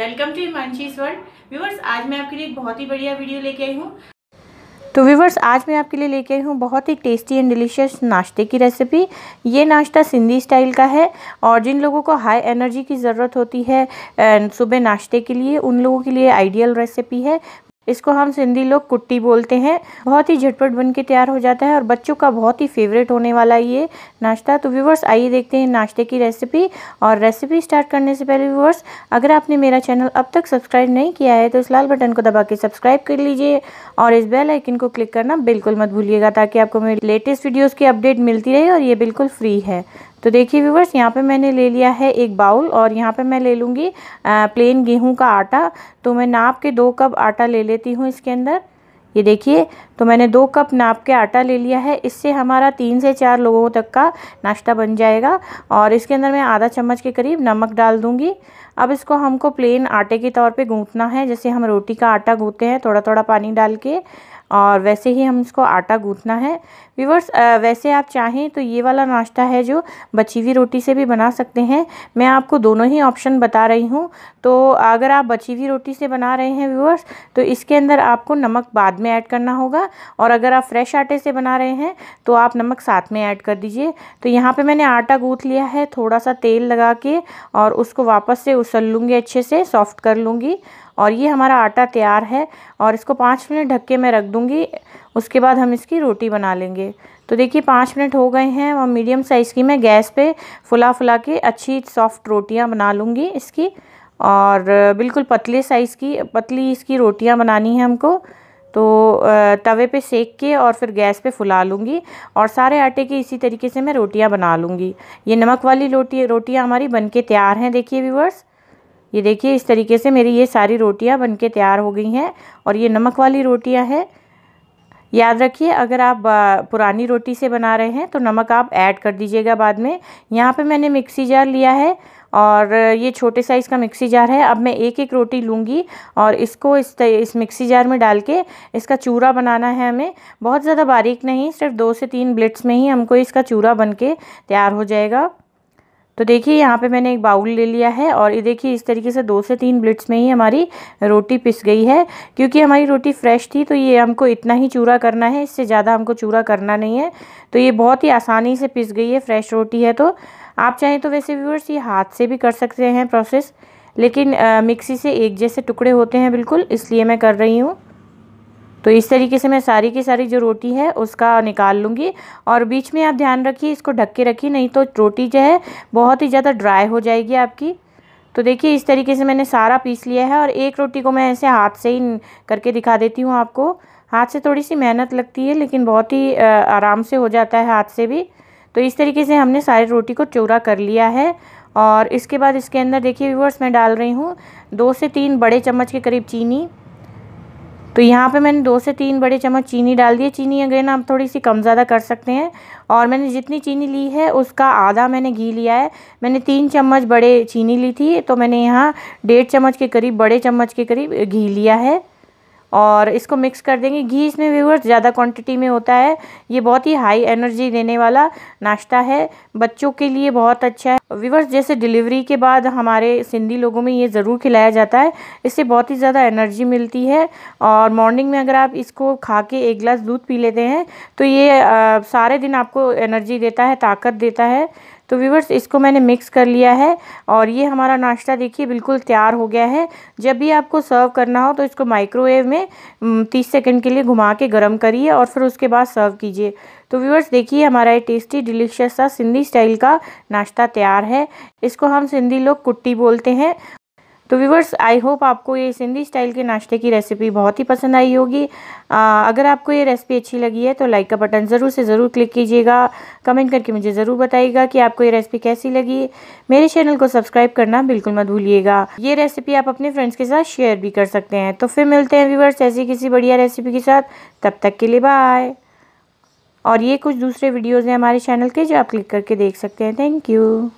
Welcome to Himanshi's world. Viewers, आज मैं आपके लिए एक बहुत ही बढ़िया वीडियो लेके आई हूँ। तो व्यूवर्स, आज मैं आपके लिए लेके आई हूँ बहुत ही टेस्टी एंड डिलीशियस नाश्ते की रेसिपी। ये नाश्ता सिंधी स्टाइल का है और जिन लोगों को हाई एनर्जी की ज़रूरत होती है सुबह नाश्ते के लिए, उन लोगों के लिए आइडियल रेसिपी है। इसको हम सिंधी लोग कुट्टी बोलते हैं। बहुत ही झटपट बन के तैयार हो जाता है और बच्चों का बहुत ही फेवरेट होने वाला ये नाश्ता। तो व्यूवर्स, आइए देखते हैं नाश्ते की रेसिपी। और रेसिपी स्टार्ट करने से पहले व्यूवर्स, अगर आपने मेरा चैनल अब तक सब्सक्राइब नहीं किया है तो इस लाल बटन को दबा के सब्सक्राइब कर लीजिए और इस बेल आइकन को क्लिक करना बिल्कुल मत भूलिएगा, ताकि आपको मेरी लेटेस्ट वीडियोज़ की अपडेट मिलती रहे और ये बिल्कुल फ्री है। तो देखिए व्यूवर्स, यहाँ पे मैंने ले लिया है एक बाउल और यहाँ पे मैं ले लूँगी प्लेन गेहूं का आटा। तो मैं नाप के 2 कप आटा ले लेती हूँ इसके अंदर। ये देखिए, तो मैंने 2 कप नाप के आटा ले लिया है। इससे हमारा 3 से 4 लोगों तक का नाश्ता बन जाएगा। और इसके अंदर मैं आधा चम्मच के करीब नमक डाल दूँगी। अब इसको हमको प्लेन आटे के तौर पे गूँथना है, जैसे हम रोटी का आटा गूँथते हैं, थोड़ा थोड़ा पानी डाल के, और वैसे ही हम इसको आटा गूँथना है। व्यूवर्स, वैसे आप चाहें तो ये वाला नाश्ता है जो बची हुई रोटी से भी बना सकते हैं। मैं आपको दोनों ही ऑप्शन बता रही हूँ। तो अगर आप बची हुई रोटी से बना रहे हैं व्यूवर्स, तो इसके अंदर आपको नमक बाद में ऐड करना होगा, और अगर आप फ्रेश आटे से बना रहे हैं तो आप नमक साथ में ऐड कर दीजिए। तो यहाँ पे मैंने आटा गूँथ लिया है, थोड़ा सा तेल लगा के, और उसको वापस से उसल लूँगी, अच्छे से सॉफ्ट कर लूँगी। और ये हमारा आटा तैयार है और इसको 5 मिनट ढक के मैं रख दूँगी। उसके बाद हम इसकी रोटी बना लेंगे। तो देखिए 5 मिनट हो गए हैं और मीडियम साइज़ की मैं गैस पे फुला के अच्छी सॉफ्ट रोटियां बना लूँगी इसकी। और बिल्कुल पतली इसकी रोटियां बनानी है हमको। तो तवे पे सेक के और फिर गैस पे फुला लूँगी और सारे आटे की इसी तरीके से मैं रोटियां बना लूँगी। ये नमक वाली रोटियां हमारी बनके तैयार हैं। देखिए व्यूअर्स, ये देखिए इस तरीके से मेरी ये सारी रोटियां बनके तैयार हो गई हैं और ये नमक वाली रोटियां हैं। याद रखिए, अगर आप पुरानी रोटी से बना रहे हैं तो नमक आप ऐड कर दीजिएगा बाद में। यहाँ पे मैंने मिक्सी जार लिया है और ये छोटे साइज़ का मिक्सी जार है। अब मैं एक एक रोटी लूँगी और इसको इस मिक्सी जार में डाल के इसका चूरा बनाना है हमें। बहुत ज़्यादा बारीक नहीं, सिर्फ 2 से 3 ब्लिट्स में ही हमको इसका चूरा बन के तैयार हो जाएगा। तो देखिए यहाँ पे मैंने एक बाउल ले लिया है और ये देखिए इस तरीके से 2 से 3 ब्लिट्स में ही हमारी रोटी पिस गई है। क्योंकि हमारी रोटी फ्रेश थी तो ये हमको इतना ही चूरा करना है, इससे ज़्यादा हमको चूरा करना नहीं है। तो ये बहुत ही आसानी से पिस गई है, फ्रेश रोटी है। तो आप चाहें तो वैसे व्यूअर्स ये हाथ से भी कर सकते हैं प्रोसेस, लेकिन मिक्सी से एक जैसे टुकड़े होते हैं बिल्कुल, इसलिए मैं कर रही हूँ। तो इस तरीके से मैं सारी की सारी जो रोटी है उसका निकाल लूँगी। और बीच में आप ध्यान रखिए, इसको ढक के रखिए, नहीं तो रोटी जो है बहुत ही ज़्यादा ड्राई हो जाएगी आपकी। तो देखिए इस तरीके से मैंने सारा पीस लिया है और एक रोटी को मैं ऐसे हाथ से ही करके दिखा देती हूँ आपको। हाथ से थोड़ी सी मेहनत लगती है, लेकिन बहुत ही आराम से हो जाता है हाथ से भी। तो इस तरीके से हमने सारी रोटी को चूरा कर लिया है। और इसके बाद इसके अंदर देखिए व्यूअर्स, मैं डाल रही हूँ 2 से 3 बड़े चम्मच के करीब चीनी। तो यहाँ पे मैंने 2 से 3 बड़े चम्मच चीनी डाल दी है। चीनी अगेन आप थोड़ी सी कम ज़्यादा कर सकते हैं। और मैंने जितनी चीनी ली है उसका आधा मैंने घी लिया है। मैंने 3 चम्मच बड़े चीनी ली थी, तो मैंने यहाँ 1.5 चम्मच के करीब, बड़े चम्मच के करीब घी लिया है। और इसको मिक्स कर देंगे। घी इसमें व्यूअर्स ज़्यादा क्वांटिटी में होता है। ये बहुत ही हाई एनर्जी देने वाला नाश्ता है, बच्चों के लिए बहुत अच्छा है। व्यूअर्स, जैसे डिलीवरी के बाद हमारे सिंधी लोगों में ये ज़रूर खिलाया जाता है। इससे बहुत ही ज़्यादा एनर्जी मिलती है। और मॉर्निंग में अगर आप इसको खा के 1 गिलास दूध पी लेते हैं तो ये सारे दिन आपको एनर्जी देता है, ताकत देता है। तो व्यूअर्स, इसको मैंने मिक्स कर लिया है और ये हमारा नाश्ता देखिए बिल्कुल तैयार हो गया है। जब भी आपको सर्व करना हो तो इसको माइक्रोवेव में 30 सेकंड के लिए घुमा के गर्म करिए और फिर उसके बाद सर्व कीजिए। तो व्यूअर्स देखिए, हमारा ये टेस्टी डिलीशियस सा सिंधी स्टाइल का नाश्ता तैयार है। इसको हम सिंधी लोग कुट्टी बोलते हैं। तो व्यूवर्स, आई होप आपको ये सिंधी स्टाइल के नाश्ते की रेसिपी बहुत ही पसंद आई होगी। अगर आपको ये रेसिपी अच्छी लगी है तो लाइक का बटन ज़रूर से ज़रूर क्लिक कीजिएगा। कमेंट करके मुझे ज़रूर बताइएगा कि आपको ये रेसिपी कैसी लगी। मेरे चैनल को सब्सक्राइब करना बिल्कुल मत भूलिएगा। ये रेसिपी आप अपने फ्रेंड्स के साथ शेयर भी कर सकते हैं। तो फिर मिलते हैं व्यूवर्स ऐसी किसी बढ़िया रेसिपी के साथ। तब तक के लिए बाय। और ये कुछ दूसरे वीडियोज़ हैं हमारे चैनल के जो आप क्लिक करके देख सकते हैं। Thank you.